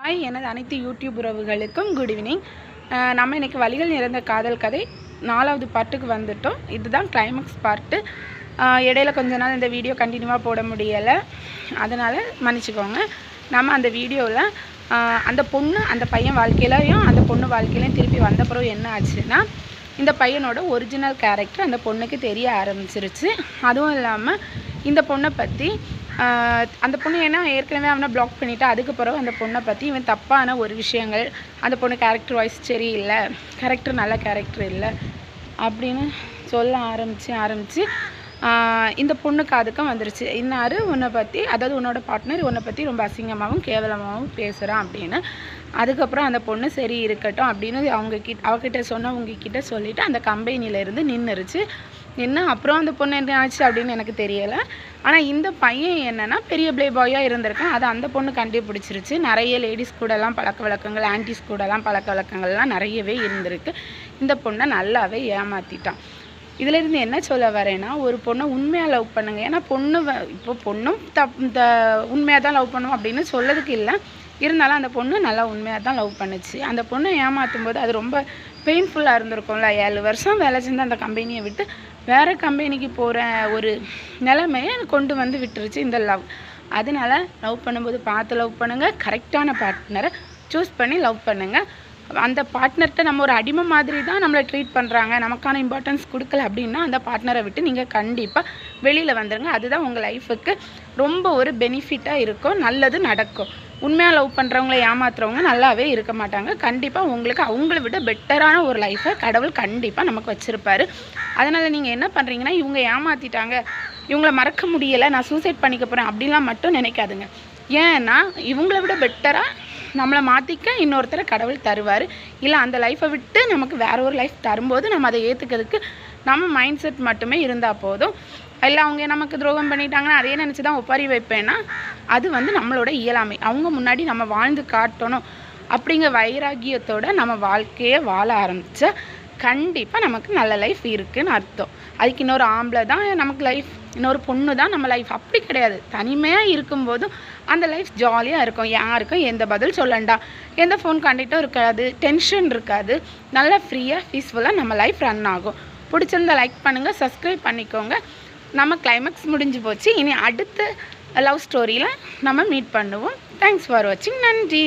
Hi, எனது அனைத்து YouTube உறவுகளுக்கும் குட் ஈவினிங். நம்ம இன்றைக்கி வலிகள் நிறைந்த காதல் கதை 4வது பார்ட்டுக்கு வந்துட்டோம். இதுதான் கிளைமேக்ஸ் பார்ட்டு. இடையில கொஞ்ச நாள் இந்த வீடியோ கண்டினியூவாக போட முடியலை, அதனால் மன்னிச்சிக்கோங்க. நம்ம அந்த வீடியோவில் அந்த பொண்ணு அந்த பையன் வாழ்க்கையிலையும் அந்த பொண்ணு வாழ்க்கையிலையும் திருப்பி வந்த பிறகு என்ன ஆச்சுன்னா, இந்த பையனோட ஒரிஜினல் கேரக்டர் அந்த பொண்ணுக்கு தெரிய ஆரம்பிச்சிருச்சு. அதுவும் இல்லாமல் இந்த பொண்ணை பற்றி அந்த பொண்ணு ஏன்னா ஏற்கனவே அவனை பிளாக் பண்ணிவிட்டு அதுக்கு பிறகு அந்த பொண்ணை பற்றி இவன் தப்பான ஒரு விஷயங்கள், அந்த பொண்ணு கேரக்டர் வைஸ் சரியில்லை, கேரக்டர் நல்ல கேரக்டர் இல்லை அப்படின்னு சொல்ல ஆரம்பித்து இந்த பொண்ணுக்கு அதுக்கும் வந்துருச்சு. இன்னார் உன்னை பற்றி, அதாவது உன்னோட பார்ட்னர் உன்னை பற்றி ரொம்ப அசிங்கமாகவும் கேவலமாகவும் பேசுகிறான் அப்படின்னு. அதுக்கப்புறம் அந்த பொண்ணு சரி இருக்கட்டும் அப்படின்னு அவகிட்ட சொன்னவங்கக்கிட்ட சொல்லிவிட்டு அந்த கம்பெனியிலேருந்து நின்றுருச்சு. அப்புறம் அந்த பொண்ணு என்ன ஆச்சு அப்படின்னு எனக்கு தெரியலை. ஆனால் இந்த பையன் என்னென்னா பெரிய ப்ளே பாயாக இருந்திருக்கான். அது அந்த பொண்ணு கண்டுபிடிச்சிருச்சு. நிறைய லேடிஸ் கூடலாம் பழக்க வழக்கங்கள், ஆன்டிஸ் கூடலாம் பழக்க வழக்கங்கள்லாம் நிறையவே இருந்திருக்கு. இந்த பொண்ணை நல்லாவே ஏமாற்றிட்டான். இதிலேருந்து என்ன சொல்ல வரேன்னா, ஒரு பொண்ணை உண்மையாக லவ் பண்ணுங்க. ஏன்னா இப்போ பொண்ணும் உண்மையாக தான் லவ் பண்ணும் அப்படின்னு சொல்லதுக்கு இல்லை. இருந்தாலும் அந்த பொண்ணு நல்லா உண்மையாக தான் லவ் பண்ணுச்சு. அந்த பொண்ணை ஏமாற்றும் போது அது ரொம்ப பெயின்ஃபுல்லாக இருந்திருக்கும்ல. 7 வருஷம் வேலை செஞ்சு அந்த கம்பெனியை விட்டு வேறு கம்பெனிக்கு போகிற ஒரு நிலைமையை கொண்டு வந்து விட்டுருச்சு இந்த லவ். அதனால லவ் பண்ணும்போது பார்த்து லவ் பண்ணுங்கள். கரெக்டான பார்ட்னரை சூஸ் பண்ணி லவ் பண்ணுங்கள். அந்த பார்ட்னர்கிட்ட நம்ம ஒரு அடிமை மாதிரி தான் நம்மளை ட்ரீட் பண்ணுறாங்க, நமக்கான இம்பார்ட்டன்ஸ் கொடுக்கல அப்படின்னா அந்த பார்ட்னரை விட்டு நீங்கள் கண்டிப்பாக வெளியில் வந்துடுங்க. அதுதான் உங்கள் லைஃபுக்கு ரொம்ப ஒரு பெனிஃபிட்டாக இருக்கும், நல்லது நடக்கும். உண்மையாக லவ் பண்ணுறவங்கள ஏமாத்துறவங்க நல்லாவே இருக்க மாட்டாங்க. கண்டிப்பாக உங்களுக்கு அவங்கள விட பெட்டரான ஒரு லைஃப்பை கடவுள் கண்டிப்பாக நமக்கு வச்சுருப்பாரு. அதனால் நீங்கள் என்ன பண்ணுறீங்கன்னா, இவங்க ஏமாற்றிட்டாங்க, இவங்கள மறக்க முடியலை, நான் சூசைட் பண்ணிக்க போகிறேன் அப்படின்லாம் மட்டும் நினைக்காதுங்க. ஏன்னா இவங்கள விட பெட்டராக நம்மளை மாற்றிக்க இன்னொருத்தரை கடவுள் தருவார். இல்லை அந்த லைஃப்பை விட்டு நமக்கு வேற ஒரு லைஃப் தரும்போது நம்ம அதை ஏற்றுக்கிறதுக்கு நம்ம மைண்ட் செட் மட்டுமே இருந்தால் போதும். இல்லை அவங்க நமக்கு துரோகம் பண்ணிட்டாங்கன்னா அதே நினச்சி தான் ஒப்பாரி வைப்பேன்னா அது நம்மளோட இயலாமை. அவங்க முன்னாடி நம்ம வாழ்ந்து காட்டணும் அப்படிங்கிற வைராகியத்தோடு நம்ம வாழ்க்கையை வாழ ஆரம்பித்தா கண்டிப்பாக நமக்கு நல்ல லைஃப் இருக்குதுன்னு அர்த்தம். அதுக்கு இன்னொரு ஆம்பளை தான் நமக்கு லைஃப், இன்னொரு பொண்ணு தான் நம்ம லைஃப் அப்படி கிடையாது. தனிமையாக இருக்கும்போதும் அந்த லைஃப் ஜாலியாக இருக்கும். யாருக்கும் எந்த பதில் சொல்லண்டா, எந்த ஃபோன் கான்டாக்டும் இருக்காது, டென்ஷன் இருக்காது. நல்லா ஃப்ரீயாக பீஸ்ஃபுல்லாக நம்ம லைஃப் ரன் ஆகும். பிடிச்சிருந்தா லைக் பண்ணுங்கள், சப்ஸ்கிரைப் பண்ணிக்கோங்க. நம்ம கிளைமேக்ஸ் முடிஞ்சு போச்சு. இனி அடுத்த லவ் ஸ்டோரியில் நம்ம மீட் பண்ணுவோம். தேங்க்ஸ் ஃபார் வாட்சிங். நன்றி.